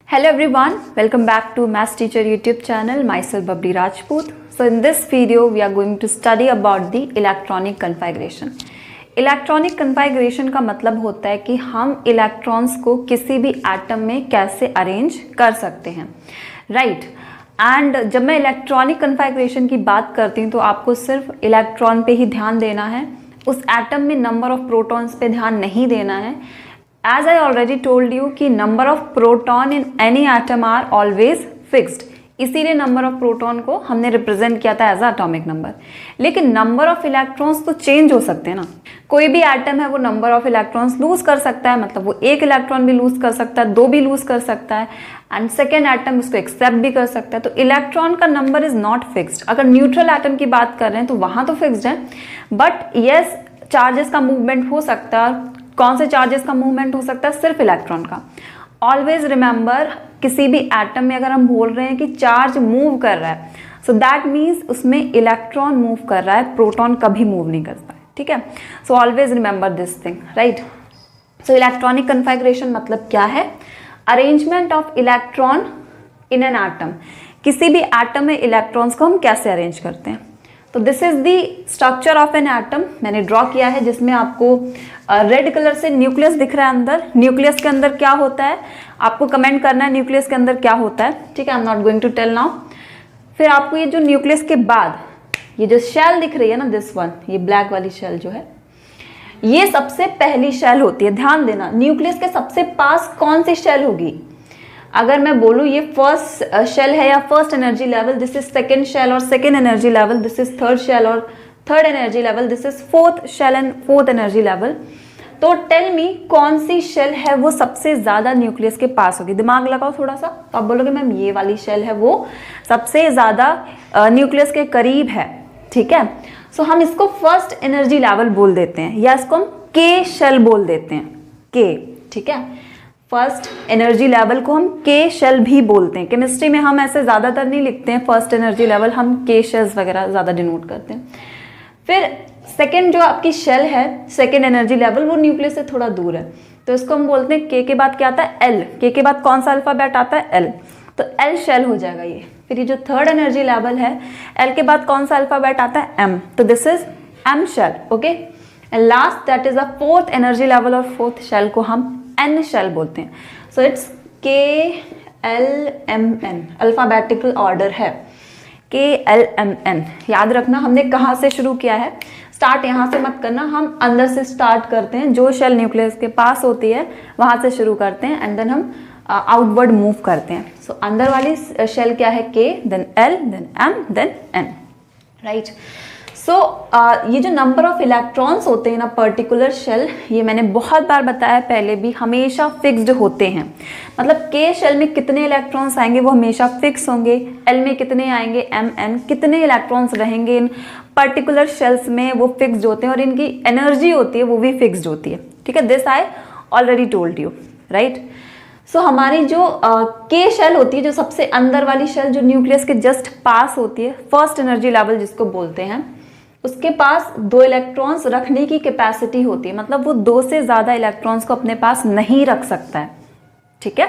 Hello everyone, welcome back to Maths Teacher YouTube channel. Myself Babri Rajput. So in this video we are going to study about the electronic configuration. Electronic configuration का मतलब होता है कि हम electrons को किसी भी atom में कैसे अरेंज कर सकते हैं, राइट। एंड जब मैं इलेक्ट्रॉनिक कन्फिगरेशन की बात करती हूँ तो आपको सिर्फ इलेक्ट्रॉन पे ही ध्यान देना है, उस एटम में नंबर ऑफ प्रोटॉन्स पे ध्यान नहीं देना है। As I already told you कि number of proton in any atom are always fixed, इसीलिए नंबर ऑफ प्रोटॉन को हमने रिप्रेजेंट किया था एज एटॉमिक नंबर। लेकिन नंबर ऑफ इलेक्ट्रॉन्स तो चेंज हो सकते हैं ना, कोई भी एटम है वो नंबर ऑफ इलेक्ट्रॉन्स लूज कर सकता है, मतलब वो एक इलेक्ट्रॉन भी लूज कर सकता है, दो भी लूज कर सकता है, एंड सेकेंड एटम उसको एक्सेप्ट भी कर सकता है। तो इलेक्ट्रॉन का नंबर इज नॉट फिक्स्ड। अगर न्यूट्रल एटम की बात कर रहे हैं तो वहां तो फिक्स्ड है, बट यस चार्जेस का मूवमेंट हो सकता है। कौन से चार्जेस का मूवमेंट हो सकता है? सिर्फ इलेक्ट्रॉन का। ऑलवेज रिमेंबर, किसी भी एटम में अगर हम बोल रहे हैं कि चार्ज मूव कर रहा है, सो दैट मीन्स उसमें इलेक्ट्रॉन मूव कर रहा है, प्रोटॉन कभी मूव नहीं करता है, ठीक है। सो always remember this thing, right. So electronic configuration मतलब क्या है? Arrangement of electron in an atom. किसी भी एटम में इलेक्ट्रॉन्स को हम कैसे अरेंज करते हैं। तो this is the structure of an atom. मैंने ड्रॉ किया है जिसमें आपको रेड कलर से न्यूक्लियस दिख रहा है। अंदर न्यूक्लियस के अंदर क्या होता है आपको कमेंट करना है, न्यूक्लियस के अंदर क्या होता है, ठीक है। I am not going to tell now. फिर आपको ये जो न्यूक्लियस के बाद ये जो शेल दिख रही है ना, दिस वन, ये ब्लैक वाली शेल जो है, ये सबसे पहली शेल होती है। ध्यान देना, न्यूक्लियस के सबसे पास कौन सी शेल होगी? अगर मैं बोलूँ ये फर्स्ट शेल है या first energy level, this is second shell और second energy level, this is third shell और third energy level, this is fourth shell and fourth energy level. तो टेल मी कौन सी शेल है वो सबसे ज्यादा न्यूक्लियस के पास होगी? दिमाग लगाओ थोड़ा सा, तो आप बोलोगे मैम ये वाली शेल है वो सबसे ज्यादा न्यूक्लियस के करीब है, ठीक है। सो हम इसको फर्स्ट एनर्जी लेवल बोल देते हैं, या इसको हम के शेल बोल देते हैं, के, ठीक है। फर्स्ट एनर्जी लेवल को हम के शेल भी बोलते हैं। केमिस्ट्री में हम ऐसे ज़्यादातर नहीं लिखते हैं फर्स्ट एनर्जी लेवल, हम के शेल्स वगैरह ज़्यादा डिनोट करते हैं। फिर सेकेंड जो आपकी शेल है, सेकेंड एनर्जी लेवल, वो न्यूक्लियस से थोड़ा दूर है, तो इसको हम बोलते हैं के बाद क्या आता है? एल। के बाद कौन सा अल्फाबेट आता है? एल। तो एल शेल हो जाएगा ये। फिर ये जो थर्ड एनर्जी लेवल है, एल के बाद कौन सा अल्फाबेट आता है? एम। तो this is M shell, okay. And last that is a fourth energy level, और फोर्थ शेल को हम एन शेल बोलते हैं। So it's K L M N, alphabetical order है के एल एम एन। याद रखना हमने कहाँ से शुरू किया है, स्टार्ट यहाँ से मत करना, हम अंदर से स्टार्ट करते हैं। जो शेल न्यूक्लियस के पास होती है वहाँ से शुरू करते हैं, एंड देन हम आउटवर्ड मूव करते हैं। सो अंदर वाली शेल क्या है? K, then L, then M, then N, right. So ये जो नंबर ऑफ इलेक्ट्रॉन्स होते हैं ना पर्टिकुलर शेल, ये मैंने बहुत बार बताया पहले भी, हमेशा फिक्स्ड होते हैं। मतलब के शेल में कितने इलेक्ट्रॉन्स आएंगे वो हमेशा फिक्स होंगे, एल में कितने आएंगे, एम एन कितने इलेक्ट्रॉन्स रहेंगे इन पर्टिकुलर शेल्स में, वो फिक्स्ड होते हैं, और इनकी एनर्जी होती है वो भी फिक्स्ड होती है, ठीक है। This I already told you, right. So हमारी जो के शेल होती है, जो सबसे अंदर वाली शेल जो न्यूक्लियस के जस्ट पास होती है, फर्स्ट एनर्जी लेवल जिसको बोलते हैं, उसके पास दो इलेक्ट्रॉन्स रखने की कैपेसिटी होती है, मतलब वो दो से ज्यादा इलेक्ट्रॉन्स को अपने पास नहीं रख सकता है, ठीक है।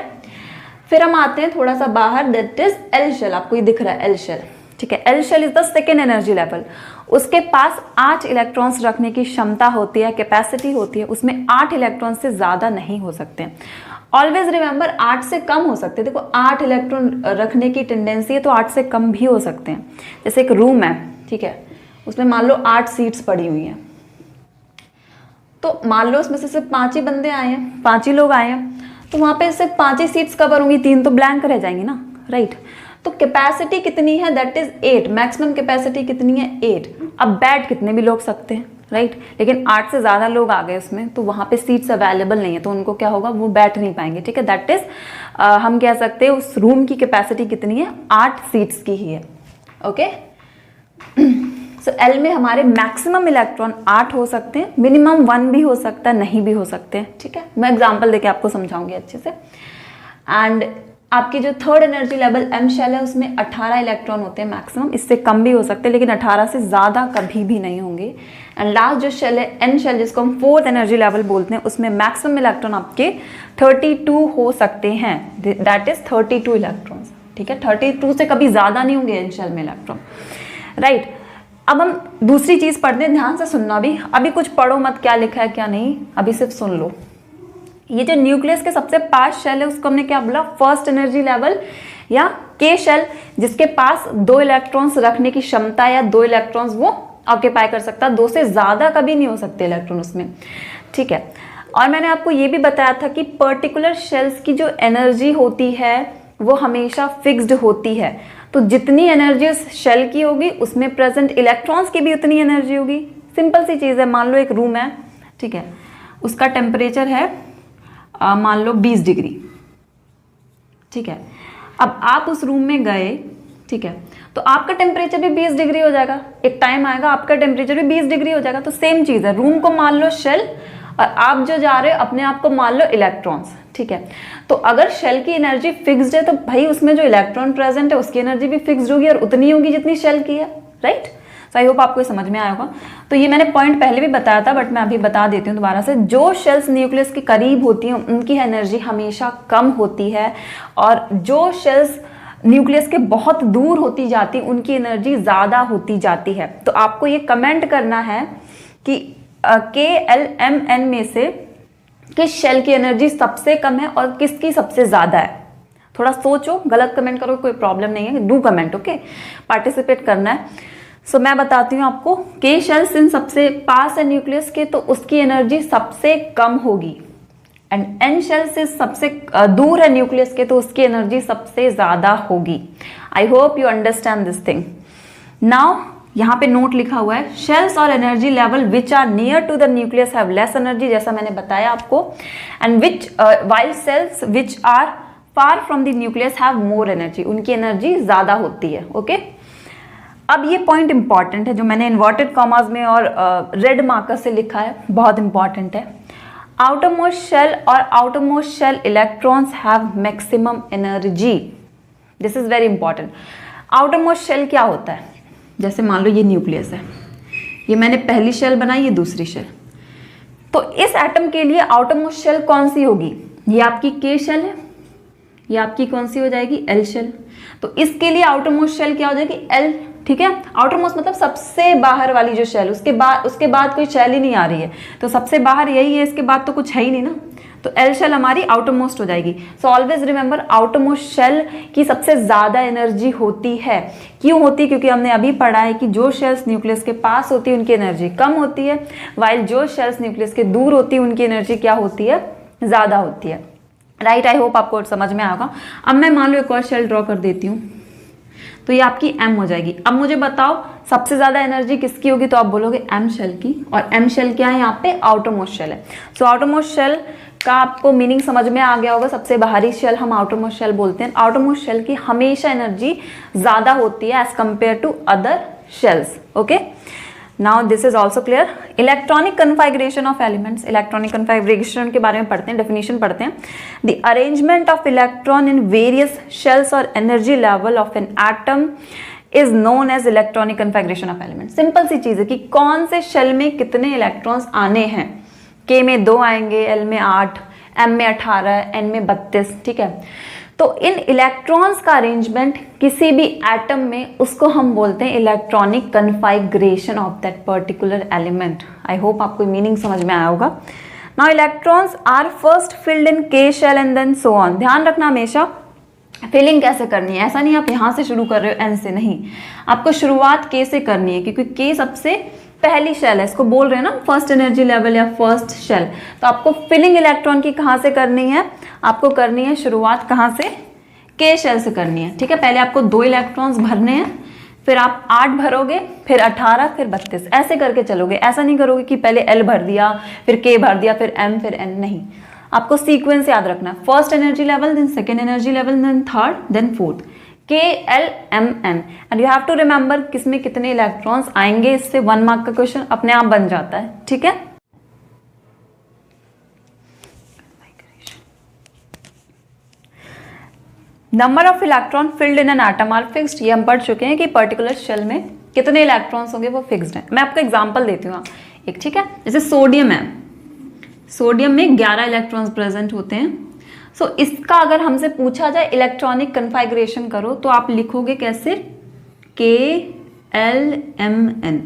फिर हम आते हैं थोड़ा सा बाहर, दैट इज एल शेल। आपको ये दिख रहा है एल शेल, ठीक है। L shell is the second energy level. उसके पास 8 इलेक्ट्रॉन्स रखने की क्षमता होती है, कैपेसिटी होती है, उसमें 8 इलेक्ट्रॉन से ज्यादा नहीं हो सकते। ऑलवेज रिमेंबर 8 से कम हो सकते हैं। देखो 8 इलेक्ट्रॉन रखने की टेंडेंसी है, तो 8 से कम भी हो सकते हैं। जैसे एक रूम है, ठीक है, उसमें मान लो 8 सीट्स पड़ी हुई हैं, तो मान लो उसमें से सिर्फ 5 ही बंदे आए हैं, 5 ही लोग आए हैं, तो वहां पे सिर्फ 5 ही सीट्स कवर होंगी, 3 तो ब्लैंक रह जाएंगी ना, राइट। तो कैपेसिटी कितनी है? That is 8। मैक्सिमम कैपेसिटी कितनी है? 8। अब बैठ कितने भी लोग सकते हैं, राइट। लेकिन 8 से ज्यादा लोग आ गए उसमें, तो वहां पे सीट्स अवेलेबल नहीं है, तो उनको क्या होगा? वो बैठ नहीं पाएंगे, ठीक है। दैट इज हम कह सकते हैं उस रूम की कैपेसिटी कितनी है? 8 सीट्स की ही है, ओके। सो एल में हमारे मैक्सिमम इलेक्ट्रॉन 8 हो सकते हैं, मिनिमम 1 भी हो सकता है, नहीं भी हो सकते हैं, ठीक है। मैं एग्जांपल देके आपको समझाऊंगी अच्छे से। एंड आपकी जो third energy level M shell है उसमें 18 इलेक्ट्रॉन होते हैं मैक्सिमम, इससे कम भी हो सकते हैं लेकिन 18 से ज़्यादा कभी भी नहीं होंगे। एंड लास्ट जो शेल है एन शेल, जिसको हम फोर्थ एनर्जी लेवल बोलते हैं, उसमें मैक्सिमम इलेक्ट्रॉन आपके 32 हो सकते हैं, दैट इज 32 इलेक्ट्रॉन्स, ठीक है। 32 से कभी ज़्यादा नहीं होंगे एन शेल में इलेक्ट्रॉन, राइट। अब हम दूसरी चीज़ पढ़ते हैं, ध्यान से सुनना भी, अभी कुछ पढ़ो मत क्या लिखा है क्या नहीं, अभी सिर्फ सुन लो। ये जो न्यूक्लियस के सबसे पास शेल है उसको हमने क्या बोला, फर्स्ट एनर्जी लेवल या के शेल, जिसके पास 2 इलेक्ट्रॉन्स रखने की क्षमता या 2 इलेक्ट्रॉन्स वो ऑक्यूपाई कर सकता है, 2 से ज्यादा कभी नहीं हो सकते इलेक्ट्रॉन उसमें, ठीक है। और मैंने आपको ये भी बताया था कि पर्टिकुलर शेल्स की जो एनर्जी होती है वो हमेशा फिक्स्ड होती है, तो जितनी एनर्जी उस शेल की होगी उसमें प्रेजेंट इलेक्ट्रॉन्स की भी उतनी एनर्जी होगी। सिंपल सी चीज़ है, मान लो एक रूम है, ठीक है, उसका टेम्परेचर है मान लो 20 डिग्री, ठीक है। अब आप उस रूम में गए, ठीक है, तो आपका टेम्परेचर भी 20 डिग्री हो जाएगा, एक टाइम आएगा आपका टेम्परेचर भी 20 डिग्री हो जाएगा। तो सेम चीज़ है, रूम को मान लो शेल और आप जो जा रहे हो अपने आप को मान लो इलेक्ट्रॉन्स, ठीक है। तो अगर शेल की एनर्जी फिक्स्ड है तो भाई उसमें जो इलेक्ट्रॉन प्रेजेंट है उसकी एनर्जी भी फिक्स्ड होगी और उतनी होगी जितनी शेल की है, राइट। सो आई होप आपको समझ में आया होगा। तो ये मैंने पॉइंट पहले भी बताया था बट मैं अभी बता देती हूँ दोबारा से। जो शेल्स न्यूक्लियस के करीब होती हैं उनकी एनर्जी हमेशा कम होती है, और जो शेल्स न्यूक्लियस के बहुत दूर होती जाती उनकी एनर्जी ज़्यादा होती जाती है। तो आपको ये कमेंट करना है कि KLMN में से किस शेल की एनर्जी सबसे कम है और किसकी सबसे ज़्यादा है। थोड़ा सोचो, गलत कमेंट करो कोई प्रॉब्लम नहीं है, डू कमेंट, ओके, पार्टिसिपेट करना है। सो मैं बताती हूँ आपको, के शेल्स इन सबसे पास है न्यूक्लियस के तो उसकी एनर्जी सबसे कम होगी, एंड एन शेल्स से सबसे दूर है न्यूक्लियस के तो उसकी एनर्जी सबसे ज़्यादा होगी। I hope you understand this thing. Now यहाँ पे नोट लिखा हुआ है, शेल्स और energy level which are near to the nucleus have less energy, जैसा मैंने बताया आपको, and which while shells which are far from the nucleus have more energy, उनकी एनर्जी ज़्यादा होती है, ओके। अब ये पॉइंट इंपॉर्टेंट है जो मैंने इन्वर्टेड कॉमास में और रेड मार्कर से लिखा है, बहुत इंपॉर्टेंट है। आउटरमोस्ट शेल और outermost shell electrons have maximum energy, this is very important. Outermost shell क्या होता है, जैसे मान लो ये न्यूक्लियस है, ये मैंने पहली शेल बनाई, ये दूसरी शेल, तो इस एटम के लिए आउटरमोस्ट शेल कौन सी होगी, ये आपकी के शेल है, ये आपकी कौन सी हो जाएगी, एल शेल। तो इसके लिए आउटरमोस्ट शेल क्या हो जाएगी, एल, ठीक है। आउटरमोस्ट मतलब सबसे बाहर वाली जो शेल, उसके बाद कोई शेल ही नहीं आ रही है, तो सबसे बाहर यही है, इसके बाद तो कुछ है ही नहीं ना, तो एल शेल हमारी आउटरमोस्ट हो जाएगी। So always remember, outermost shell की सबसे ज्यादा एनर्जी होती है। क्यों होती है, क्योंकि हमने अभी पढ़ा है कि जो शेल्स न्यूक्लियस के पास होती है उनकी एनर्जी कम होती है, वाइल जो शेल्स न्यूक्लियस के दूर होती है उनकी एनर्जी क्या होती है, ज्यादा होती है, राइट। आई होप आपको समझ में आएगा। अब मैं मान लो एक और शेल ड्रॉ कर देती हूँ, तो ये आपकी एम हो जाएगी। अब मुझे बताओ सबसे ज्यादा एनर्जी किसकी होगी, तो आप बोलोगे एम शेल की, और एम शेल क्या है, यहाँ पे आउटरमोस्ट शेल है। सो आउटरमोस्ट शेल का आपको मीनिंग समझ में आ गया होगा, सबसे बाहरी शेल हम आउटरमोस्ट शेल बोलते हैं। आउटरमोस्ट शेल की हमेशा एनर्जी ज्यादा होती है as compare to other shells, okay. Now this is also clear. Electronic configuration of elements, electronic configuration के बारे में पढ़ते हैं, डेफिनेशन पढ़ते हैं। The arrangement of electron in various shells और energy level of an atom is known as electronic configuration of element. Simple सी चीज है कि कौन से शेल में कितने इलेक्ट्रॉन्स आने हैं, के में 2 आएंगे, एल में 8, एम में 18, एन में 32, ठीक है। तो इन इलेक्ट्रॉन्स का अरेंजमेंट किसी भी एटम में, उसको हम बोलते हैं electronic configuration of that particular element. I hope आपको मीनिंग समझ में आया होगा। Now electrons are first filled in K shell and then so on. ध्यान रखना हमेशा फिलिंग कैसे करनी है, ऐसा नहीं आप यहाँ से शुरू कर रहे हो एन से, नहीं, आपको शुरुआत के से करनी है, क्योंकि के सबसे पहली शेल है, इसको बोल रहे हैं ना फर्स्ट एनर्जी लेवल या फर्स्ट शेल। तो आपको फिलिंग इलेक्ट्रॉन की कहाँ से करनी है, आपको करनी है शुरुआत कहाँ से, के शेल से करनी है, ठीक है। पहले आपको 2 इलेक्ट्रॉन्स भरने हैं, फिर आप 8 भरोगे, फिर 18, फिर 32, ऐसे करके चलोगे। ऐसा नहीं करोगे कि पहले एल भर दिया, फिर के भर दिया, फिर एम, फिर एन, नहीं। आपको सीक्वेंस याद रखना है, first energy level, then second energy level, then third, then fourth, KLMN, and you have to remember किसमें कितने इलेक्ट्रॉन्स आएंगे। इससे 1 मार्क का क्वेश्चन अपने आप बन जाता है, ठीक है। Number of electron filled in an atom are fixed, ये हम पढ़ चुके हैं कि पर्टिकुलर शेल में कितने इलेक्ट्रॉन्स होंगे वो फिक्स्ड है। मैं आपको एग्जांपल देती हूँ एक, ठीक है। जैसे सोडियम है, सोडियम में 11 इलेक्ट्रॉन्स प्रेजेंट होते हैं। सो इसका अगर हमसे पूछा जाए इलेक्ट्रॉनिक कन्फिगरेशन करो तो आप लिखोगे कैसे, KLMN,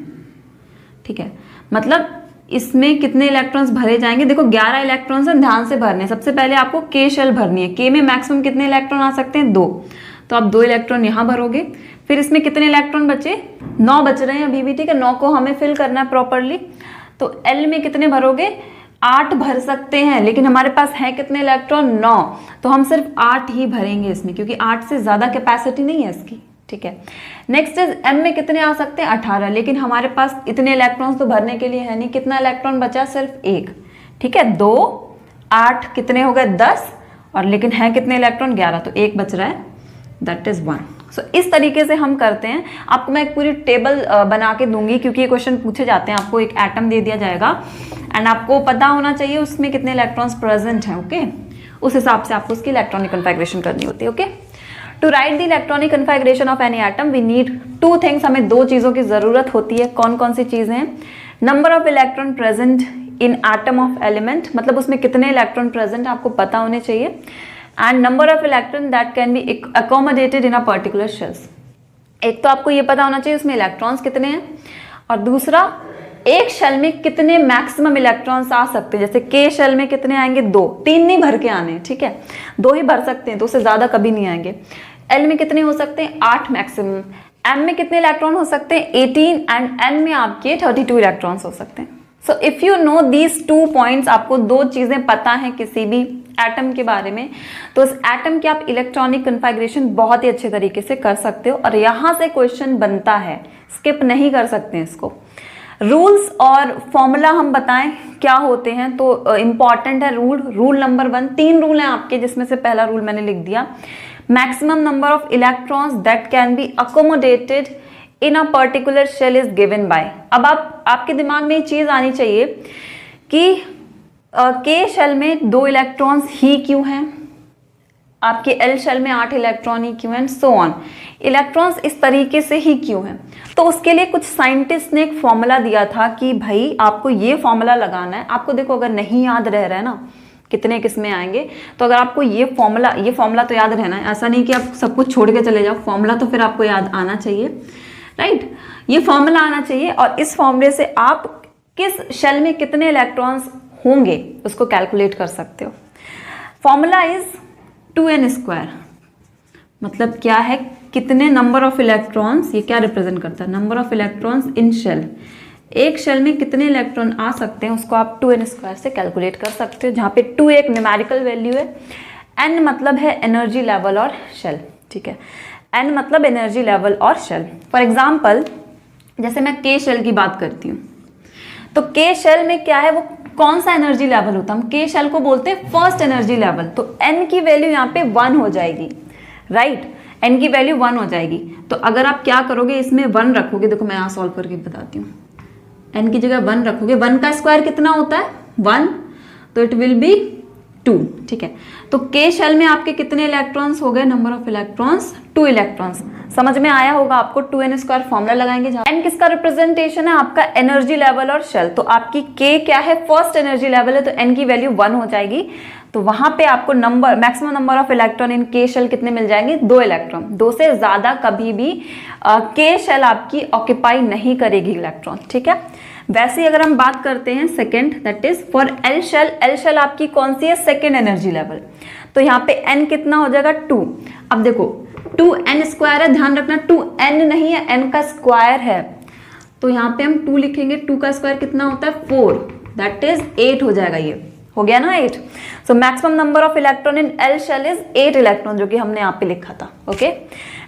ठीक है। मतलब इसमें कितने इलेक्ट्रॉन्स भरे जाएंगे, देखो 11 इलेक्ट्रॉन्स हैं, ध्यान से भरने। सबसे पहले आपको K शेल भरनी है। K में मैक्सिमम कितने इलेक्ट्रॉन आ सकते हैं, 2, तो आप 2 इलेक्ट्रॉन यहाँ भरोगे। फिर इसमें कितने इलेक्ट्रॉन बचे, 9 बच रहे हैं अभी भी, ठीक है। 9 को हमें फिल करना है प्रॉपरली। तो L में कितने भरोगे, 8 भर सकते हैं, लेकिन हमारे पास है कितने इलेक्ट्रॉन, 9, तो हम सिर्फ 8 ही भरेंगे इसमें, क्योंकि 8 से ज्यादा कैपेसिटी नहीं है इसकी, ठीक है। नेक्स्ट इज M में कितने आ सकते हैं, 18, लेकिन हमारे पास इतने इलेक्ट्रॉन्स तो भरने के लिए है नहीं। कितना इलेक्ट्रॉन बचा, सिर्फ 1, ठीक है। 2, 8 कितने हो गए, 10, और लेकिन है कितने इलेक्ट्रॉन, 11, तो 1 बच रहा है, दैट इज 1। सो इस तरीके से हम करते हैं। आपको मैं एक पूरी टेबल बना के दूंगी, क्योंकि ये क्वेश्चन पूछे जाते हैं। आपको एक एटम दे दिया जाएगा एंड आपको पता होना चाहिए उसमें कितने इलेक्ट्रॉन्स प्रेजेंट हैं, ओके। उस हिसाब से आपको उसकी इलेक्ट्रॉनिक कन्फिगरेशन करनी होती है, okay. To write the electronic configuration of any atom we need 2 things, हमें 2 चीज़ों की ज़रूरत होती है। कौन कौन सी चीज़ें हैं, number of electron present in atom of element, मतलब उसमें कितने इलेक्ट्रॉन प्रेजेंट आपको पता होने चाहिए, and number of electron that can be accommodated in a particular shells. एक तो आपको ये पता होना चाहिए उसमें इलेक्ट्रॉन्स कितने हैं, और दूसरा एक शेल में कितने मैक्सिमम इलेक्ट्रॉन्स आ सकते हैं। जैसे K शेल में कितने आएंगे, 2, 3 नहीं भर के आने, ठीक है, 2 ही भर सकते हैं, 2 से ज्यादा कभी नहीं आएंगे। L में कितने हो सकते हैं, 8 मैक्सिमम। M में कितने इलेक्ट्रॉन हो सकते हैं, 18, एंड N में आपके 32 इलेक्ट्रॉन्स हो सकते हैं। So if you know these 2 points, आपको 2 चीजें पता है किसी भी एटम के बारे में, तो उस एटम की आप इलेक्ट्रॉनिक कन्फिगरेशन बहुत ही अच्छे तरीके से कर सकते हो। और यहां से क्वेश्चन बनता है, स्किप नहीं कर सकते हैं इसको। रूल्स और फॉर्मूला हम बताएं क्या होते हैं, तो इंपॉर्टेंट है रूल नंबर 1। 3 रूल हैं आपके, जिसमें से पहला रूल मैंने लिख दिया, maximum number of electrons that can be accommodated in a particular shell is given by. अब आपके दिमाग में ये चीज आनी चाहिए कि K शेल में 2 इलेक्ट्रॉन्स ही क्यों हैं, आपके L शेल में 8 इलेक्ट्रॉन ही क्यों हैं, सो ऑन। इलेक्ट्रॉन्स इस तरीके से ही क्यों हैं, तो उसके लिए कुछ साइंटिस्ट ने एक फॉर्मूला दिया था कि भाई आपको ये फॉर्मूला लगाना है। आपको देखो अगर नहीं याद रह रहा है ना कितने किसमें आएंगे, तो अगर आपको ये फॉर्मूला तो याद रहना है। ऐसा नहीं कि आप सब कुछ छोड़ के चले जाओ, फॉर्मूला तो फिर आपको याद आना चाहिए, राइट। ये फॉर्मूला आना चाहिए, और इस फॉर्मूले से आप किस शेल में कितने इलेक्ट्रॉन्स होंगे उसको कैलकुलेट कर सकते हो। फॉर्मूला इज 2n², मतलब क्या है, कितने नंबर ऑफ इलेक्ट्रॉन्स, ये क्या रिप्रेजेंट करता है, number of electrons in shell. एक शेल में कितने इलेक्ट्रॉन आ सकते हैं उसको आप 2n² से कैलकुलेट कर सकते हो, जहाँ पे 2 एक न्यूमेरिकल वैल्यू है, n मतलब है एनर्जी लेवल और शेल, ठीक है। n मतलब एनर्जी लेवल और शेल। फॉर एग्जाम्पल जैसे मैं K शेल की बात करती हूँ, तो K शेल में क्या है, वो कौन सा एनर्जी लेवल होता है, हम K शेल को बोलते हैं फर्स्ट एनर्जी लेवल। तो n की वैल्यू यहाँ पे 1 हो जाएगी, राइट, n की वैल्यू 1 हो जाएगी। तो अगर आप क्या करोगे, इसमें 1 रखोगे, देखो मैं यहाँ सॉल्व करके बताती हूँ, n की जगह 1 रखोगे, 1 का स्क्वायर कितना होता है, 1, तो इट विल बी 2, ठीक है। तो K शेल में आपके कितने इलेक्ट्रॉन्स हो गए, नंबर ऑफ इलेक्ट्रॉन्स 2 इलेक्ट्रॉन्स। समझ में आया होगा आपको, 2n² फॉर्मूला लगाएंगे जहाँ n किसका रिप्रेजेंटेशन है, आपका एनर्जी लेवल और शेल। तो आपकी K क्या है, फर्स्ट एनर्जी लेवल है, तो n की वैल्यू 1 हो जाएगी। तो वहां पे आपको maximum number of electron in K shell कितने मिल जाएंगे, 2 इलेक्ट्रॉन। 2 से ज्यादा कभी भी K शेल आपकी ऑक्यूपाई नहीं करेगी इलेक्ट्रॉन, ठीक है। वैसे ही अगर हम बात करते हैं second, that is for L shell आपकी कौन सी है, सेकेंड एनर्जी लेवल। तो यहाँ पे n कितना हो जाएगा, 2। अब देखो 2n² है, ध्यान रखना 2n नहीं है, n का स्क्वायर है, तो यहाँ पे हम 2 लिखेंगे। 2 का स्क्वायर कितना होता है, 4, दैट इज 8 हो जाएगा, ये हो गया ना 8। So maximum number of electron in L shell is 8 electron, जो कि हमने यहाँ पे लिखा था, okay.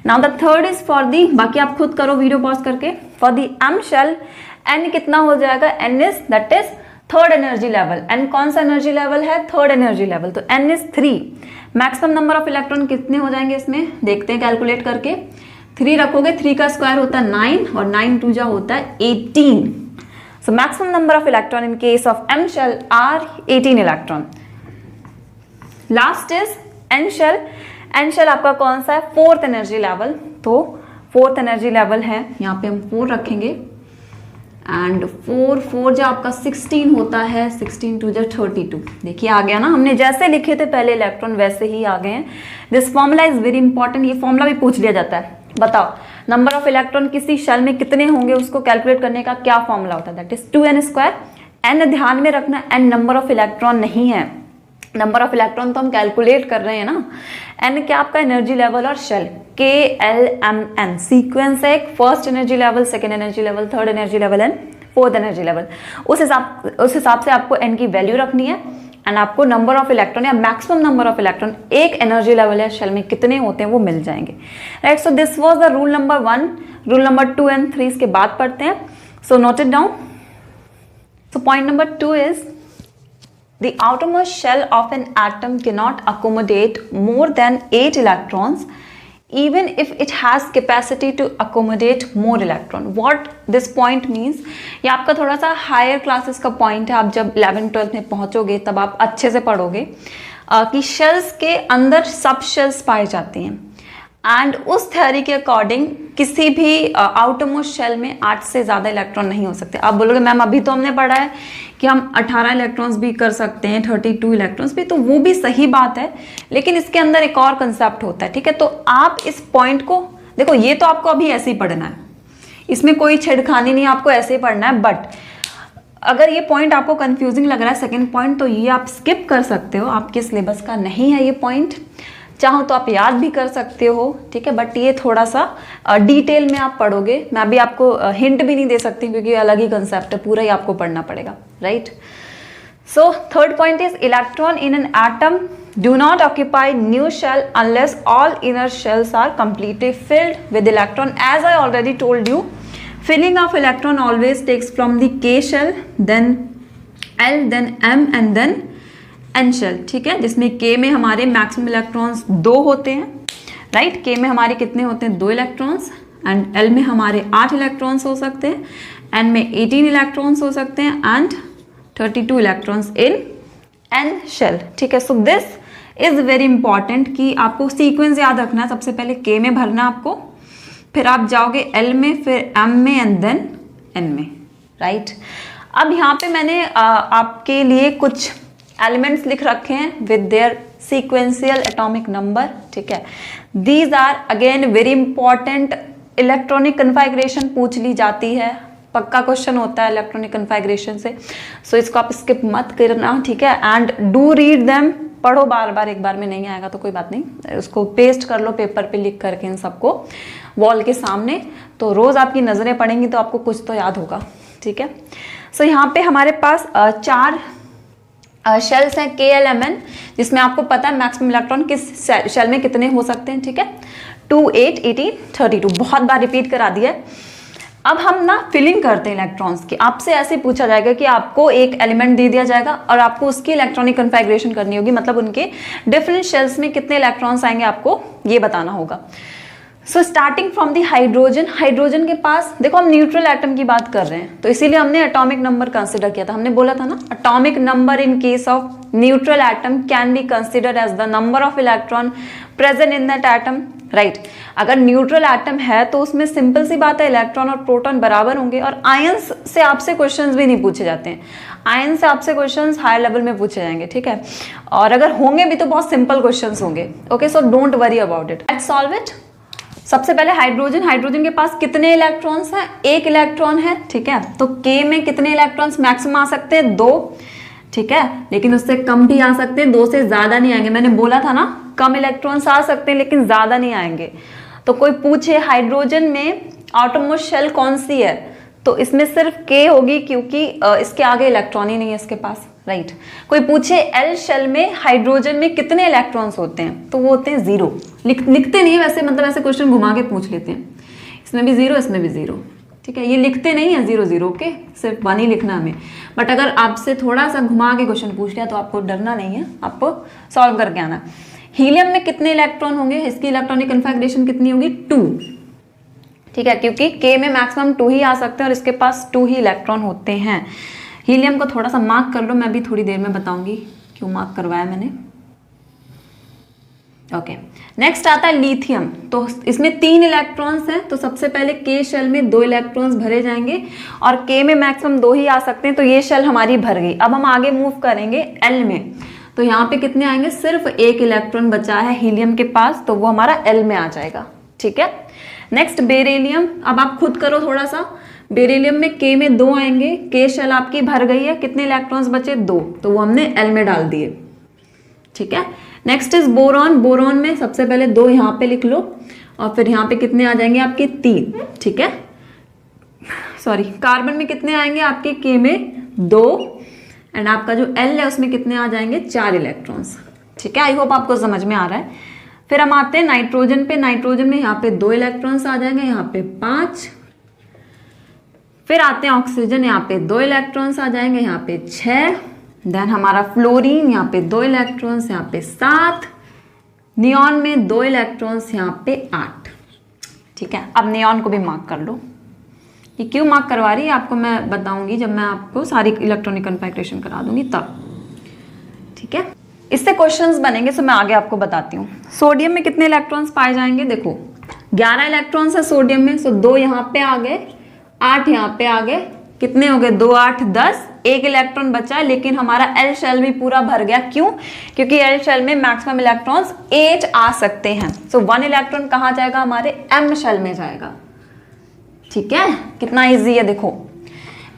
Now the third is for the, बाकी आप खुद करो वीडियो पॉज करके, for the M shell n कितना हो जाएगा, n is that is third energy level. n कौन सा एनर्जी लेवल है, थर्ड एनर्जी लेवल, तो n is 3। Maximum number of electron कितने हो जाएंगे इसमें, देखते हैं कैलकुलेट करके। 3 रखोगे, 3 का स्क्वायर होता है 9, और 9 2 जा होता है 18। So maximum number of electron in case of M shell are 18 electron. Last is N shell. N shell आपका कौन सा है, 4th एनर्जी लेवल, तो 4th एनर्जी लेवल है, यहाँ पे हम 4 रखेंगे एंड 4 जो आपका 16 होता है, 16 2 जो 32। देखिए आ गया ना, हमने जैसे लिखे थे पहले इलेक्ट्रॉन वैसे ही आ गए हैं। This formula is very important, ये फॉर्मूला भी पूछ लिया जाता है। बताओ नंबर ऑफ इलेक्ट्रॉन किसी शेल में कितने होंगे, उसको कैलकुलेट करने का क्या फॉर्मूला होता है, दैट इज 2n²। एन ध्यान में रखना, एन नंबर ऑफ इलेक्ट्रॉन नहीं है, नंबर ऑफ इलेक्ट्रॉन तो हम कैलकुलेट कर रहे हैं ना। एन क्या आपका एनर्जी लेवल और शेल, KLMN सीक्वेंस है, एक first energy level, second energy level, third energy level and 4th energy level. उस हिसाब से आपको एन की वैल्यू रखनी है एंड आपको नंबर ऑफ इलेक्ट्रॉन या मैक्सिमम नंबर ऑफ इलेक्ट्रॉन एक एनर्जी लेवल या शेल में कितने होते हैं वो मिल जाएंगे, right. So this was the rule number 1। Rule number 2 and 3 इसके बाद पढ़ते हैं, so note it down. So point number 2 is the outermost shell of an atom cannot accommodate more than 8 electrons even if it has capacity to accommodate more electron. What this point means, ये आपका थोड़ा सा higher classes का point है, आप जब 11th-12th में पहुंचोगे तब आप अच्छे से पढ़ोगे कि शेल्स के अंदर सब शेल्स पाए जाते हैं एंड उस थ्योरी के अकॉर्डिंग किसी भी आउटर मोस्ट शेल में 8 से ज़्यादा इलेक्ट्रॉन नहीं हो सकते। आप बोलोगे मैम अभी तो हमने पढ़ा है कि हम 18 इलेक्ट्रॉन्स भी कर सकते हैं, 32 इलेक्ट्रॉन्स भी, तो वो भी सही बात है, लेकिन इसके अंदर एक और कंसेप्ट होता है, ठीक है। तो आप इस पॉइंट को देखो, ये तो आपको अभी ऐसे ही पढ़ना है, इसमें कोई छेड़खानी नहीं, आपको ऐसे ही पढ़ना है। बट अगर ये पॉइंट आपको कंफ्यूजिंग लग रहा है सेकेंड पॉइंट, तो ये आप स्किप कर सकते हो, आपके सिलेबस का नहीं है ये पॉइंट। चाहो तो आप याद भी कर सकते हो, ठीक है, बट ये थोड़ा सा डिटेल में आप पढ़ोगे, मैं भी आपको हिंट भी नहीं दे सकती क्योंकि अलग ही कंसेप्ट है, पूरा ही आपको पढ़ना पड़ेगा, right. So third point is electron in an atom do not occupy new shell unless all inner shells are completely filled with electron. As I already told you, filling of electron always takes from the K shell, then L, then M and then N shell, ठीक है, जिसमें K में हमारे maximum electrons 2 होते हैं, right. K में हमारे कितने होते हैं, 2 इलेक्ट्रॉन्स, एंड L में हमारे 8 इलेक्ट्रॉन्स हो सकते हैं, N में 18 इलेक्ट्रॉन्स हो सकते हैं and 32 electrons in N shell, ठीक है। So this is very important कि आपको सीक्वेंस याद रखना है। सबसे पहले K में भरना आपको, फिर आप जाओगे L में, फिर M में एंड देन N में, राइट। अब यहाँ पे मैंने आपके लिए कुछ एलिमेंट्स लिख रखे हैं with their sequential atomic number, ठीक है। These are again very important, electronic configuration पूछ ली जाती है, पक्का क्वेश्चन होता है इलेक्ट्रॉनिक कन्फिगरेशन से, सो इसको आप स्किप मत करना, ठीक है। एंड डू रीड देम, पढ़ो बार बार, एक बार में नहीं आएगा तो कोई बात नहीं, उसको पेस्ट कर लो पेपर पे लिख करके इन सबको वॉल के सामने, तो रोज आपकी नजरें पड़ेंगी तो आपको कुछ तो याद होगा, ठीक है। सो यहाँ पे हमारे पास 4 शेल्स हैं KLMN, जिसमें आपको पता है मैक्सिमम इलेक्ट्रॉन किस शेल में कितने हो सकते हैं, ठीक है, 2 8 18 32, बहुत बार रिपीट करा दिया है। अब हम ना फिलिंग करते हैं इलेक्ट्रॉन्स की, आपसे ऐसे पूछा जाएगा कि आपको एक एलिमेंट दे दिया जाएगा और आपको उसकी इलेक्ट्रॉनिक कन्फिगरेशन करनी होगी, मतलब उनके डिफरेंट शेल्स में कितने इलेक्ट्रॉन्स आएंगे आपको ये बताना होगा। So starting from the hydrogen, hydrogen के पास देखो हम न्यूट्रल एटम की बात कर रहे हैं, तो इसीलिए हमने एटॉमिक नंबर कंसिडर किया था। हमने बोला था ना, atomic number in case of neutral atom can be considered as the number of electron present in that atom, right. अगर न्यूट्रल एटम है तो उसमें सिंपल सी बात है, इलेक्ट्रॉन और प्रोटॉन बराबर होंगे, और आयंस से आपसे क्वेश्चंस भी नहीं पूछे जाते हैं, आयन से आपसे क्वेश्चंस हायर लेवल में पूछे जाएंगे, ठीक है, और अगर होंगे भी तो बहुत सिंपल क्वेश्चंस होंगे, okay. So don't worry about it, let's solve it. सबसे पहले हाइड्रोजन, हाइड्रोजन के पास कितने इलेक्ट्रॉन्स हैं, 1 इलेक्ट्रॉन है, ठीक है। तो K में कितने इलेक्ट्रॉन्स मैक्सिमम आ सकते हैं, 2, ठीक है, लेकिन उससे कम भी आ सकते हैं, 2 से ज्यादा नहीं आएंगे, मैंने बोला था ना कम इलेक्ट्रॉन्स आ सकते हैं लेकिन ज्यादा नहीं आएंगे। तो कोई पूछे हाइड्रोजन में आउटरमोस्ट शेल कौन सी है, तो इसमें सिर्फ K होगी क्योंकि इसके आगे इलेक्ट्रॉन ही नहीं है इसके पास, राइट। कोई पूछे L शेल में हाइड्रोजन में कितने इलेक्ट्रॉन्स होते हैं, तो वो होते हैं 0, लिखते नहीं है वैसे, मतलब ऐसे क्वेश्चन घुमा के पूछ लेते हैं, इसमें भी 0 इसमें भी 0, ठीक है, ये लिखते नहीं है 0 0, ओके, सिर्फ 1 ही लिखना हमें। बट अगर आपसे थोड़ा सा घुमा के क्वेश्चन पूछ लिया तो आपको डरना नहीं है, आपको सॉल्व करके आना। हीलियम में कितने इलेक्ट्रॉन होंगे, इसकी इलेक्ट्रॉनिक कन्फिगरेशन कितनी होगी, 2, ठीक है, क्योंकि K में मैक्सिमम 2 ही आ सकते हैं और इसके पास 2 ही इलेक्ट्रॉन होते हैं। हीलियम को थोड़ा सा मार्क कर लो, मैं भी थोड़ी देर में बताऊंगी क्यों मार्क करवाया मैंने। ओके, नेक्स्ट आता है लिथियम। तो इसमें 3 इलेक्ट्रॉन्स हैं, तो सबसे पहले के शेल में 2 इलेक्ट्रॉन्स भरे जाएंगे और के में मैक्सिमम 2 ही आ सकते हैं, तो ये शेल हमारी भर गई। अब हम आगे मूव करेंगे एल में, तो यहाँ पे कितने आएंगे, सिर्फ 1 इलेक्ट्रॉन बचा है हीलियम के पास, तो वो हमारा एल में आ जाएगा। ठीक है, नेक्स्ट बेरिलियम। अब आप खुद करो थोड़ा सा, बेरिलियम में के में 2 आएंगे, के शेल आपकी भर गई है, कितने इलेक्ट्रॉन्स बचे, 2, तो वो हमने एल में डाल दिए। ठीक है, नेक्स्ट इज बोरॉन। बोरॉन में सबसे पहले 2 यहाँ पे लिख लो और फिर यहाँ पे कितने आ जाएंगे आपके 3। ठीक है, सॉरी, कार्बन में कितने आएंगे आपके, के में 2 एंड आपका जो एल है उसमें कितने आ जाएंगे, 4 इलेक्ट्रॉन्स। ठीक है, आई होप आपको समझ में आ रहा है। फिर हम आते हैं नाइट्रोजन पे। नाइट्रोजन में यहाँ पे 2 इलेक्ट्रॉन्स आ जाएंगे, यहाँ पे 5। फिर आते हैं ऑक्सीजन, यहाँ पे 2 इलेक्ट्रॉन्स आ जाएंगे, यहाँ पे 6। देन हमारा फ्लोरीन, यहाँ पे 2 इलेक्ट्रॉन्स, यहाँ पे 7। नियॉन में 2 इलेक्ट्रॉन्स, यहाँ पे 8। ठीक है, अब नियॉन को भी मार्क कर लो। ये क्यों मार्क करवा रही है आपको मैं बताऊंगी जब मैं आपको सारी इलेक्ट्रॉनिक कन्फिगरेशन करा दूंगी तब। ठीक है, इससे क्वेश्चंस बनेंगे, सो मैं आगे आपको बताती हूँ। सोडियम में कितने इलेक्ट्रॉन्स पाए जाएंगे, देखो 11 इलेक्ट्रॉन्स है सोडियम में, सो 2 यहाँ पे आ गए, 8 यहाँ पे आ गए, कितने हो गए, 2 8 10, 1 इलेक्ट्रॉन बचा है, लेकिन हमारा एल शेल भी पूरा भर गया। क्यों, क्योंकि एल शेल में मैक्सिमम इलेक्ट्रॉन्स 8 आ सकते हैं, सो 1 इलेक्ट्रॉन कहाँ जाएगा, हमारे एम शेल में जाएगा। ठीक है, कितना इजी है देखो।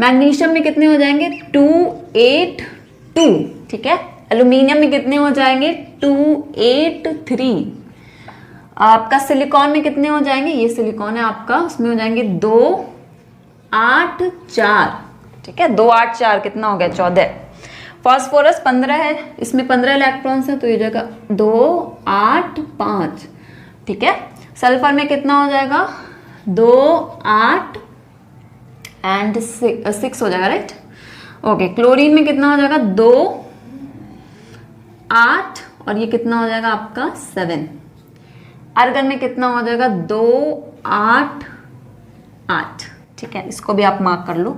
मैग्नीशियम में कितने हो जाएंगे, 2 8 2। ठीक है, एल्यूमिनियम में कितने हो जाएंगे, 2 8 3। आपका सिलिकॉन में कितने हो जाएंगे, ये सिलिकॉन है आपका, उसमें हो जाएंगे 2 8 4। ठीक है, 2 8 4 कितना हो गया, 14। फास्फोरस 15 है, इसमें 15 इलेक्ट्रॉन्स है, तो ये जगह 2 8 5। ठीक है, सल्फर में कितना हो जाएगा, 2 8 एंड 6 हो जाएगा, राइट। ओके, क्लोरीन में कितना हो जाएगा, 2 8 और ये कितना हो जाएगा आपका 7। आर्गन में कितना हो जाएगा, 2 8 8। ठीक है, इसको भी आप मार्क कर लो।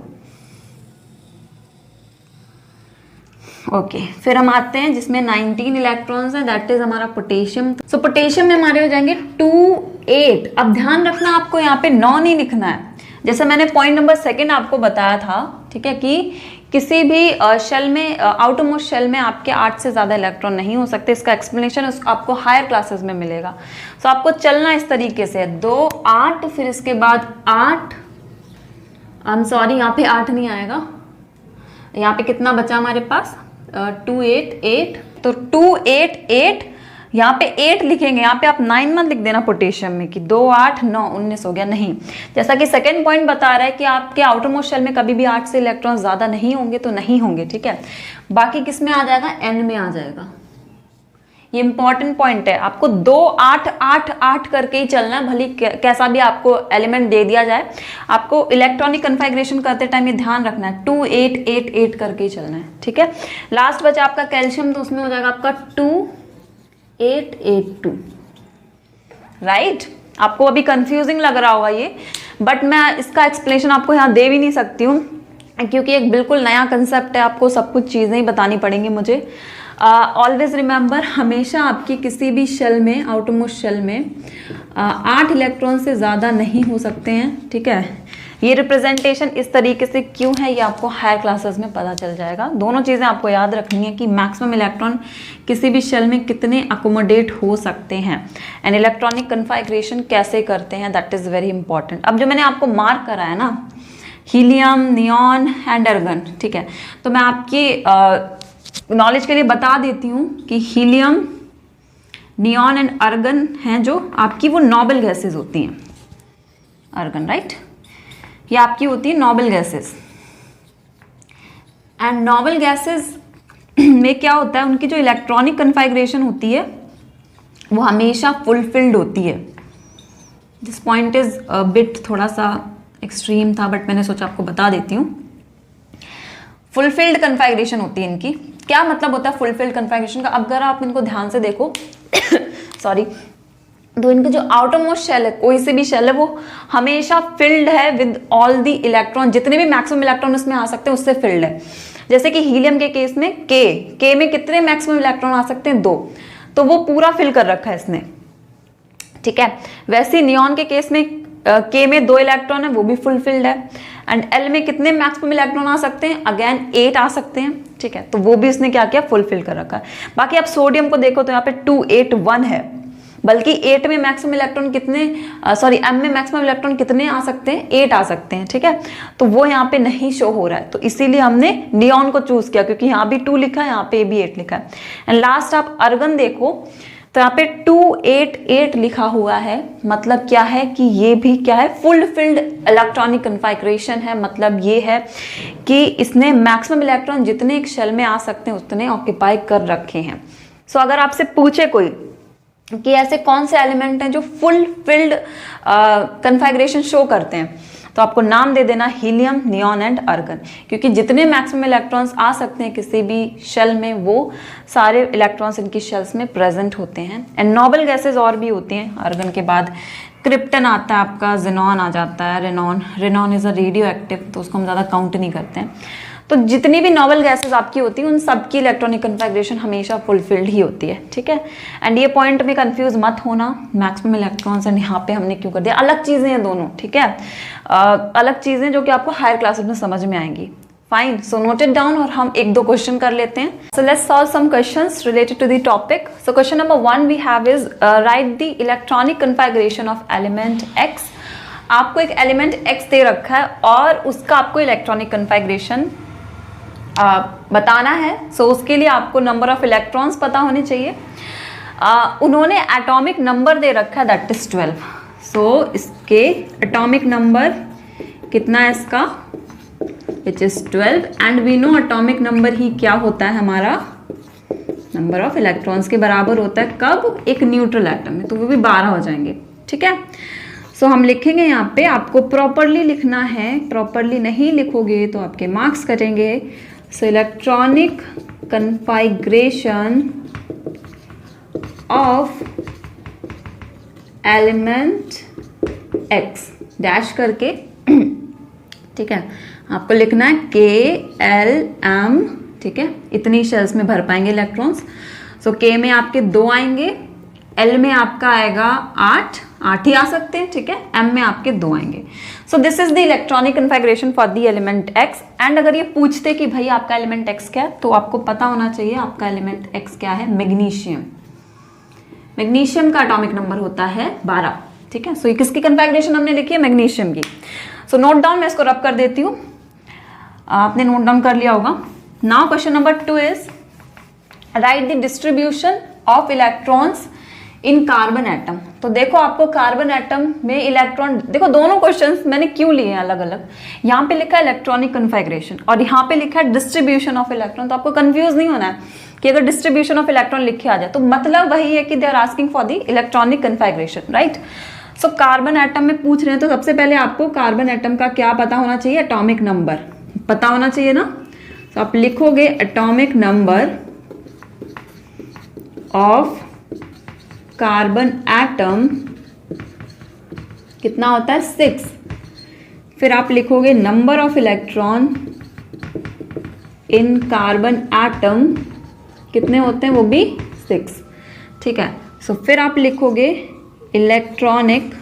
ओके, फिर हम आते हैं जिसमें 19 इलेक्ट्रॉन्स हैं, दैट इज हमारा पोटेशियम। सो पोटेशियम में हमारे हो जाएंगे 2 8। अब ध्यान रखना, आपको यहाँ पे 9 नहीं लिखना है, जैसे मैंने पॉइंट नंबर 2 आपको बताया था। ठीक है, कि किसी भी शेल में, आउटरमोस्ट शेल में आपके 8 से ज़्यादा इलेक्ट्रॉन नहीं हो सकते। इसका एक्सप्लेनेशन आपको हायर क्लासेस में मिलेगा। सो आपको चलना इस तरीके से, 2 8 फिर इसके बाद 8, आई एम सॉरी यहाँ पे 8 नहीं आएगा, यहाँ पे कितना बचा हमारे पास, 2 8 8, तो 2 8 8, यहाँ पे 8 लिखेंगे, यहाँ पे आप 9 मत लिख देना पोटेशियम में कि 2 8 9 19 हो गया, नहीं। जैसा कि सेकंड पॉइंट बता रहा है कि आपके आउटर मोस्ट शेल में कभी भी 8 से इलेक्ट्रॉन ज़्यादा नहीं होंगे, तो नहीं होंगे। ठीक है, बाकी किस में आ जाएगा, एन में आ जाएगा। ये इंपॉर्टेंट पॉइंट है, आपको 2 8 8 8 करके ही चलना है, भले कैसा भी आपको एलिमेंट दे दिया जाए। आपको इलेक्ट्रॉनिक कन्फिगरेशन करते टाइम ये ध्यान रखना है, 2 8 8 8 करके ही चलना है। ठीक है, लास्ट बचा आपका कैल्शियम, तो उसमें हो जाएगा आपका 2 8 8 2, राइट। आपको अभी कंफ्यूजिंग लग रहा होगा ये, बट मैं इसका एक्सप्लेनेशन आपको यहाँ दे भी नहीं सकती हूँ, क्योंकि एक बिल्कुल नया कंसेप्ट है, आपको सब कुछ चीज़ें ही बतानी पड़ेंगी मुझे। ऑलवेज रिमेंबर, हमेशा आपकी किसी भी शेल में, आउटरमोस्ट शेल में 8 इलेक्ट्रॉन से ज़्यादा नहीं हो सकते हैं। ठीक है, ये रिप्रेजेंटेशन इस तरीके से क्यों है ये आपको हायर क्लासेस में पता चल जाएगा। दोनों चीज़ें आपको याद रखनी है कि मैक्सिमम इलेक्ट्रॉन किसी भी शेल में कितने अकोमोडेट हो सकते हैं एंड इलेक्ट्रॉनिक कन्फिगरेशन कैसे करते हैं, दैट इज़ वेरी इंपॉर्टेंट। अब जो मैंने आपको मार्क करा है ना, हीलियम, नियॉन एंड आर्गन, ठीक है, तो मैं आपकी नॉलेज के लिए बता देती हूँ कि हीलियम, नियॉन एंड आर्गन हैं जो आपकी वो नोबल गैसेस होती हैं। आर्गन, राइट, ये आपकी होती है noble gases. And noble gases में क्या होता है, उनकी जो इलेक्ट्रॉनिक कन्फिगरेशन होती है वो हमेशा फुलफिल्ड होती है। दिस पॉइंट इज बिट थोड़ा सा एक्सट्रीम था, बट मैंने सोचा आपको बता देती हूँ। फुलफिल्ड कन्फिगरेशन होती है इनकी। क्या मतलब होता है फुलफिल्ड कन्फिगरेशन का, अगर आप इनको ध्यान से देखो सॉरी, तो इनका जो आउटर मोस्ट शेल है, कोई से भी शेल है, वो हमेशा फिल्ड है विद ऑल दी इलेक्ट्रॉन, जितने भी मैक्सिमम इलेक्ट्रॉन उसमें आ सकते हैं उससे फिल्ड है। जैसे कि हीलियम के केस में के में कितने मैक्सिमम इलेक्ट्रॉन आ सकते हैं, 2। तो वो पूरा फिल कर रखा है इसने, ठीक है। वैसे नियॉन के केस में K में 2 इलेक्ट्रॉन है, वो भी फुलफिल्ड है। एंड L में कितने मैक्सिमम इलेक्ट्रॉन आ सकते हैं, अगेन 8 आ सकते हैं, ठीक है। तो वो भी इसने क्या किया, फुलफिल कर रखा है। बाकी आप सोडियम को देखो तो यहाँ पे 2 8 1 है, बल्कि 8 में मैक्सिमम इलेक्ट्रॉन कितने, M में मैक्सिमम इलेक्ट्रॉन कितने आ सकते हैं, 8 आ सकते हैं, ठीक है। तो वो यहाँ पे नहीं शो हो रहा है, तो इसीलिए हमने नियॉन को चूज किया, क्योंकि यहाँ भी 2 लिखा है, यहाँ पे भी 8 लिखा है। एंड लास्ट आप अर्गन देखो तो यहाँ पे 2 8 8 लिखा हुआ है, मतलब क्या है कि ये भी क्या है, फुलफिल्ड इलेक्ट्रॉनिक कन्फिगरेशन है। मतलब ये है कि इसने मैक्सिमम इलेक्ट्रॉन जितने एक शेल में आ सकते हैं उतने ऑक्यूपाई कर रखे हैं। सो अगर आपसे पूछे कोई कि ऐसे कौन से एलिमेंट हैं जो फुलफिल्ड कन्फिगरेशन शो करते हैं, तो आपको नाम दे देना हीलियम, नियॉन एंड अर्गन, क्योंकि जितने मैक्सिमम इलेक्ट्रॉन्स आ सकते हैं किसी भी शेल में वो सारे इलेक्ट्रॉन्स इनकी शेल्स में प्रेजेंट होते हैं। एंड नोबल गैसेस और भी होती हैं, अर्गन के बाद क्रिप्टन आता है आपका, जेनॉन आ जाता है, Renan is a radio active, तो उसको हम ज़्यादा काउंट नहीं करते हैं। तो जितनी भी नोबल गैसेस आपकी होती हैं उन सबकी इलेक्ट्रॉनिक कन्फिगरेशन हमेशा फुलफिल्ड ही होती है, ठीक है। एंड ये पॉइंट में कंफ्यूज मत होना, मैक्सिमम इलेक्ट्रॉन्स एंड यहाँ पे हमने क्यों कर दिया, अलग चीज़ें हैं दोनों, ठीक है। अलग चीज़ें जो कि आपको हायर क्लासेस में समझ में आएंगी। Fine, so note it down और हम 1-2 क्वेश्चन कर लेते हैं। So let's solve some questions related to the topic. So question number 1 we have is write the electronic configuration of element x। आपको एक एलिमेंट x दे रखा है और उसका आपको इलेक्ट्रॉनिक कन्फिगरेशन बताना है। सो उसके लिए आपको नंबर ऑफ इलेक्ट्रॉन्स पता होने चाहिए। उन्होंने एटॉमिक नंबर दे रखा है, दैट इज 12। सो इसके एटॉमिक नंबर कितना है इसका, which is 12। And we know atomic number ही क्या होता है हमारा, नंबर ऑफ इलेक्ट्रॉन्स के बराबर होता है, कब, एक न्यूट्रल एटम में, तो वो भी 12 हो जाएंगे, ठीक है। सो हम लिखेंगे यहाँ पे, आपको प्रॉपरली लिखना है, प्रॉपरली नहीं लिखोगे तो आपके मार्क्स कटेंगे। So electronic configuration of element x dash करके, ठीक है, आपको लिखना है KLM, ठीक है। इतनी शेल्स में भर पाएंगे इलेक्ट्रॉन्स। सो K में आपके 2 आएंगे, L में आपका आएगा 8 ही आ सकते हैं, ठीक है। M में आपके 2 आएंगे। सो this is the electronic configuration for the element x। And अगर ये पूछते कि भाई आपका एलिमेंट x क्या है, तो आपको पता होना चाहिए आपका एलिमेंट x क्या है, मैग्नीशियम। मैग्नीशियम का एटॉमिक नंबर होता है 12, ठीक है। सो किसकी कन्फिगरेशन हमने लिखी है, मैग्नीशियम की। सो नोट डाउन, मैं इसको रब कर देती हूँ, आपने नोट डाउन कर लिया होगा। Now question number 2 is write the distribution of electrons in carbon atom. तो देखो आपको कार्बन एटम में इलेक्ट्रॉन, देखो दोनों क्वेश्चंस मैंने क्यों लिए हैं अलग अलग, यहाँ पे लिखा है इलेक्ट्रॉनिक कन्फिगरेशन और यहाँ पे लिखा है डिस्ट्रीब्यूशन ऑफ इलेक्ट्रॉन। तो आपको कंफ्यूज नहीं होना है कि अगर डिस्ट्रीब्यूशन ऑफ इलेक्ट्रॉन लिखे आ जाए तो मतलब वही है कि they are asking for the electronic configuration, right. So carbon atom में पूछ रहे हैं, तो सबसे पहले आपको कार्बन एटम का क्या पता होना चाहिए, एटॉमिक नंबर पता होना चाहिए ना। तो आप लिखोगे atomic number of carbon atom कितना होता है, 6। फिर आप लिखोगे number of electron in carbon atom कितने होते हैं, वो भी 6, ठीक है। सो फिर आप लिखोगे electronic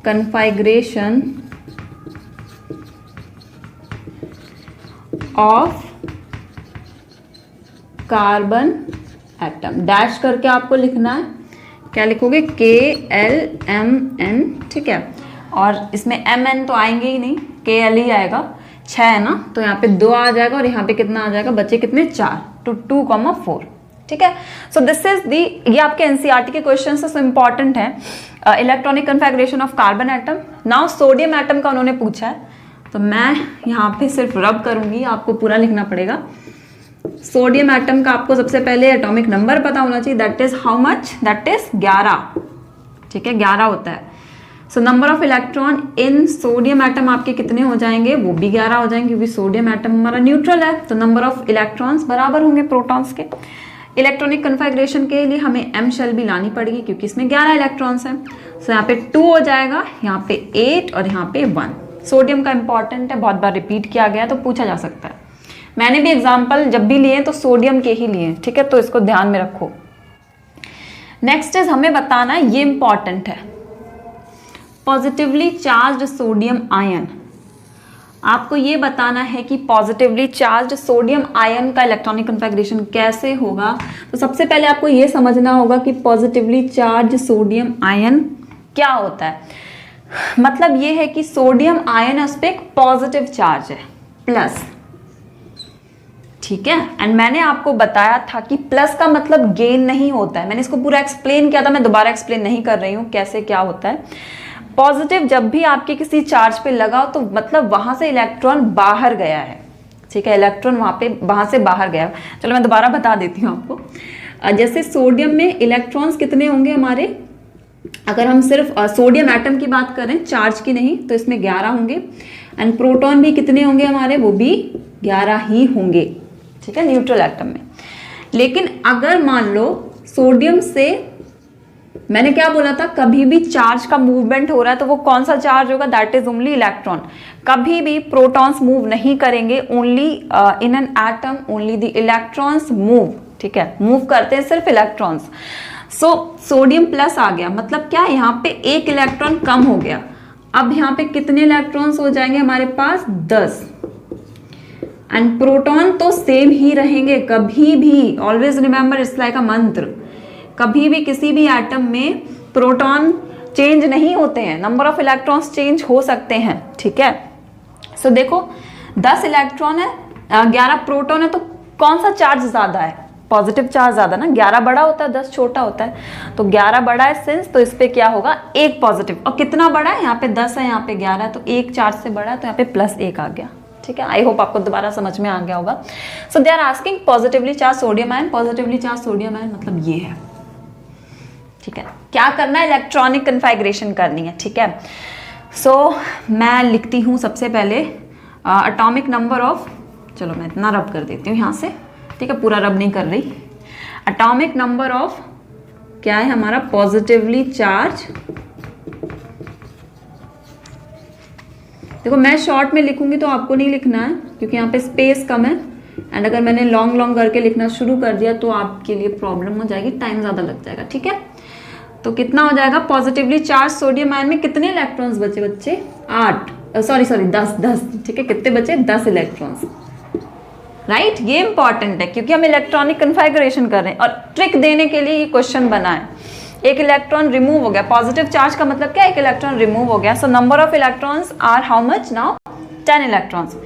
configuration of carbon atom, dash करके आपको लिखना है, क्या लिखोगे, KLMN, ठीक है। और इसमें MN तो आएंगे ही नहीं, KL ही आएगा, 6 है ना, तो यहाँ पे 2 आ जाएगा और यहाँ पे कितना आ जाएगा, बचे कितने, 4, तो 2,4, ठीक है। सो दिस इज दी, ये आपके NCERT के क्वेश्चन से इंपॉर्टेंट है, electronic configuration of carbon atom. Now sodium atom का उन्होंने पूछा है, तो मैं यहाँ पे सिर्फ रब करूंगी, आपको पूरा लिखना पड़ेगा। सोडियम एटम का आपको सबसे पहले एटॉमिक नंबर पता होना चाहिए, that is how much, that is 11, ठीक है, 11 होता है। सो number of electron in sodium atom आपके कितने हो जाएंगे, वो भी 11 हो जाएंगे, क्योंकि सोडियम एटम हमारा न्यूट्रल है, तो नंबर ऑफ इलेक्ट्रॉन्स बराबर होंगे प्रोटॉन्स के। इलेक्ट्रॉनिक कन्फिगरेशन के लिए हमें M शेल भी लानी पड़ेगी, क्योंकि इसमें 11 इलेक्ट्रॉन्स हैं। सो यहाँ पे 2 हो जाएगा, यहाँ पे 8 और यहाँ पे 1। सोडियम का इंपॉर्टेंट है, बहुत बार रिपीट किया गया तो पूछा जा सकता है। मैंने भी एग्जाम्पल जब भी लिए तो सोडियम के ही लिए, ठीक है, तो इसको ध्यान में रखो। नेक्स्ट इज हमें बताना, ये इंपॉर्टेंट है, पॉजिटिवली चार्ज्ड सोडियम आयन। आपको ये बताना है कि पॉजिटिवली चार्ज्ड सोडियम आयन का इलेक्ट्रॉनिक कन्फिगरेशन कैसे होगा। तो सबसे पहले आपको ये समझना होगा कि पॉजिटिवली चार्ज्ड सोडियम आयन क्या होता है। मतलब ये है कि सोडियम आयन उस पर एक पॉजिटिव चार्ज है, प्लस, ठीक है। एंड मैंने आपको बताया था कि प्लस का मतलब गेन नहीं होता है, मैंने इसको पूरा एक्सप्लेन किया था, मैं दोबारा एक्सप्लेन नहीं कर रही हूँ कैसे क्या होता है। पॉजिटिव जब भी आपके किसी चार्ज पे लगाओ तो मतलब वहां से इलेक्ट्रॉन बाहर गया है, ठीक है, इलेक्ट्रॉन वहां से बाहर गया। चलो मैं दोबारा बता देती हूँ आपको। जैसे सोडियम में इलेक्ट्रॉन्स कितने होंगे हमारे, अगर हम सिर्फ सोडियम एटम की बात करें, चार्ज की नहीं, तो इसमें 11 होंगे। एंड प्रोटॉन भी कितने होंगे हमारे, वो भी 11 ही होंगे, ठीक है, न्यूट्रल एटम में। लेकिन अगर मान लो सोडियम से, मैंने क्या बोला था, कभी भी चार्ज का मूवमेंट हो रहा है तो वो कौन सा चार्ज होगा, दैट इज ओनली इलेक्ट्रॉन। कभी भी प्रोटॉन्स मूव नहीं करेंगे, only in an atom only the electrons move, ठीक है, मूव करते हैं सिर्फ इलेक्ट्रॉन्स। सो सोडियम प्लस आ गया, मतलब क्या, यहाँ पे एक इलेक्ट्रॉन कम हो गया। अब यहाँ पे कितने इलेक्ट्रॉन्स हो जाएंगे हमारे पास, 10। एंड प्रोटॉन तो सेम ही रहेंगे, कभी भी, ऑलवेज रिमेंबर इट्स लाइक अ मंत्र, कभी भी किसी भी एटम में प्रोटॉन चेंज नहीं होते हैं, नंबर ऑफ इलेक्ट्रॉन्स चेंज हो सकते हैं, ठीक है। सो देखो 10 इलेक्ट्रॉन है, 11 प्रोटॉन है, तो कौन सा चार्ज ज्यादा है, पॉजिटिव चार्ज ज्यादा ना, 11 बड़ा होता है 10 छोटा होता है, तो 11 बड़ा है सिंस, तो इस पे क्या होगा, एक पॉजिटिव। और कितना बड़ा है, यहाँ पे 10 है, यहाँ पे 11 है, तो एक चार्ज से बड़ा है, तो यहाँ पे +1 आ गया, ठीक है। आई होप आपको दोबारा समझ में आ गया होगा। So they are asking positively charge sodium ion, positively charge sodium ion मतलब ये है, ठीक है। क्या करना है, इलेक्ट्रॉनिक कन्फिगरेशन करनी है, ठीक है। सो मैं लिखती हूँ सबसे पहले एटॉमिक नंबर ऑफ, चलो मैं इतना रब कर देती हूँ यहाँ से, ठीक है, पूरा रब नहीं कर रही। एटॉमिक नंबर ऑफ क्या है हमारा, पॉजिटिवली चार्ज, देखो मैं शॉर्ट में लिखूंगी तो आपको नहीं लिखना है क्योंकि यहाँ पे स्पेस कम है। एंड अगर मैंने लॉन्ग लॉन्ग करके लिखना शुरू कर दिया तो आपके लिए प्रॉब्लम हो जाएगी, टाइम ज़्यादा लग जाएगा, ठीक है। तो कितना हो जाएगा, पॉजिटिवली चार्ज सोडियम आयन में कितने इलेक्ट्रॉन्स बचे बच्चे, 8, सॉरी 10, ठीक है, कितने बचे, 10 इलेक्ट्रॉन्स, राइट। ये इंपॉर्टेंट है क्योंकि हम इलेक्ट्रॉनिक कन्फिगरेशन कर रहे हैं और ट्रिक देने के लिए ये क्वेश्चन बना है। एक इलेक्ट्रॉन रिमूव हो गया, पॉजिटिव चार्ज का मतलब क्या, एक इलेक्ट्रॉन रिमूव हो गया। So number of electrons are how much now, 10 electrons.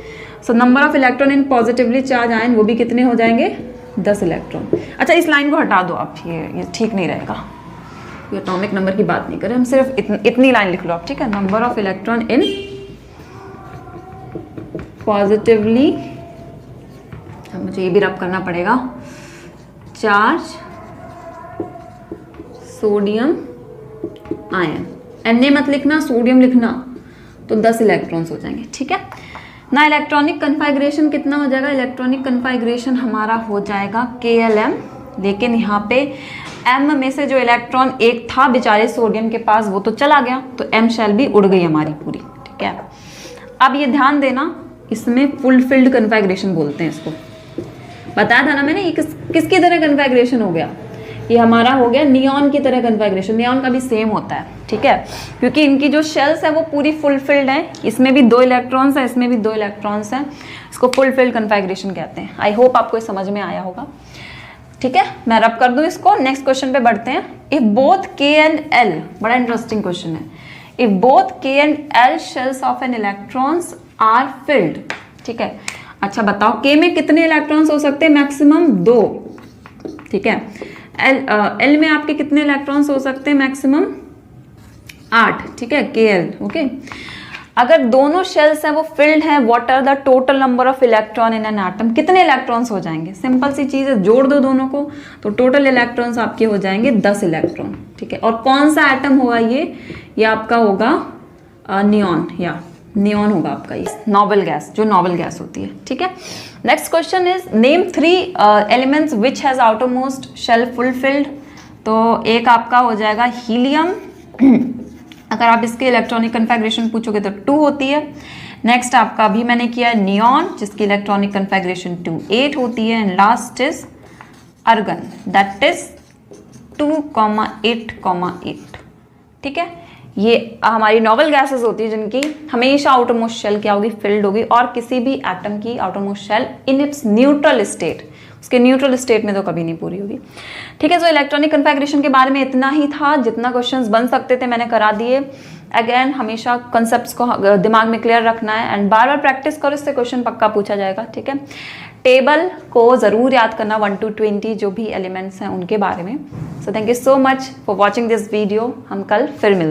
So number of electron in positively charge ion, वो भी कितने हो जाएंगे, 10 इलेक्ट्रॉन। अच्छा इस लाइन को हटा दो आप, ये ठीक नहीं रहेगा, ये एटॉमिक नंबर की बात नहीं करें हम, सिर्फ इतनी लाइन लिख लो आप, ठीक है। Number of electron in positively, मुझे ये भी रब करना पड़ेगा, चार्ज सोडियम आयन, Na मत लिखना, सोडियम लिखना, तो 10 इलेक्ट्रॉन्स हो जाएंगे, ठीक है ना। इलेक्ट्रॉनिक कन्फिगरेशन कितना हो जाएगा, इलेक्ट्रॉनिक कन्फिगरेशन हमारा हो जाएगा KLM, लेकिन यहाँ पे M में से जो इलेक्ट्रॉन एक था बेचारे सोडियम के पास वो तो चला गया, तो M शेल भी उड़ गई हमारी पूरी, ठीक है। अब ये ध्यान देना, इसमें फुलफिल्ड कन्फिगरेशन बोलते हैं इसको, बताया था ना मैंने, ये किसकी तरह कन्फिगरेशन हो गया, ये हमारा हो गया नियॉन की तरह कन्फिगरेशन। नियॉन का भी सेम होता है, ठीक है, क्योंकि इनकी जो शेल्स है वो पूरी फुलफिल्ड है, इसमें भी 2 इलेक्ट्रॉन्स हैं, इसमें भी 2 इलेक्ट्रॉन्स हैं, इसको फुलफिल्ड कन्फिगरेशन कहते हैं। आई होप आपको ये समझ में आया होगा, ठीक है। मैं रब कर दूं इसको, नेक्स्ट क्वेश्चन पे बढ़ते हैं। If both K and L, बड़ा इंटरेस्टिंग क्वेश्चन है, if both K and L shells of an electrons are filled, ठीक है। अच्छा बताओ K में कितने इलेक्ट्रॉन्स हो सकते हैं, मैक्सिमम 2, ठीक है। L में आपके कितने इलेक्ट्रॉन्स हो सकते हैं, मैक्सिमम 8, ठीक है, KL, ओके। अगर दोनों शेल्स हैं वो फिल्ड हैं, what are the total number of electron in an atom, कितने इलेक्ट्रॉन्स हो जाएंगे, सिंपल सी चीज है, जोड़ दो दोनों को तो टोटल इलेक्ट्रॉन्स आपके हो जाएंगे 10 इलेक्ट्रॉन, ठीक है। और कौन सा एटम होगा ये आपका होगा नियॉन, या नियॉन होगा आपका ये नोबल गैस, जो नोबल गैस होती है, ठीक है। Next question is name 3 elements which has outermost shell fulfilled. तो एक आपका हो जाएगा हीलियम, अगर आप इसके इलेक्ट्रॉनिक कन्फिगरेशन पूछोगे तो 2 होती है। नेक्स्ट आपका अभी मैंने किया है नियॉन, जिसकी इलेक्ट्रॉनिक कन्फिगरेशन 2,8 होती है, and last is organ, that is 2,8,8। ठीक है, ये हमारी नोबल गैसेस होती है जिनकी हमेशा आउटरमोस्ट शेल क्या होगी, फिल्ड होगी, और किसी भी एटम की outermost shell in its neutral state, उसके न्यूट्रल स्टेट में तो कभी नहीं पूरी होगी। ठीक है, तो इलेक्ट्रॉनिक कन्फिगरेशन के बारे में इतना ही था, जितना क्वेश्चंस बन सकते थे मैंने करा दिए। अगेन हमेशा कॉन्सेप्ट्स को दिमाग में क्लियर रखना है एंड बार बार प्रैक्टिस करो, इससे क्वेश्चन पक्का पूछा जाएगा। ठीक है, टेबल को ज़रूर याद करना 1 to 20 जो भी एलिमेंट्स हैं उनके बारे में। So thank you so much for watching this video. हम कल फिर मिलते हैं।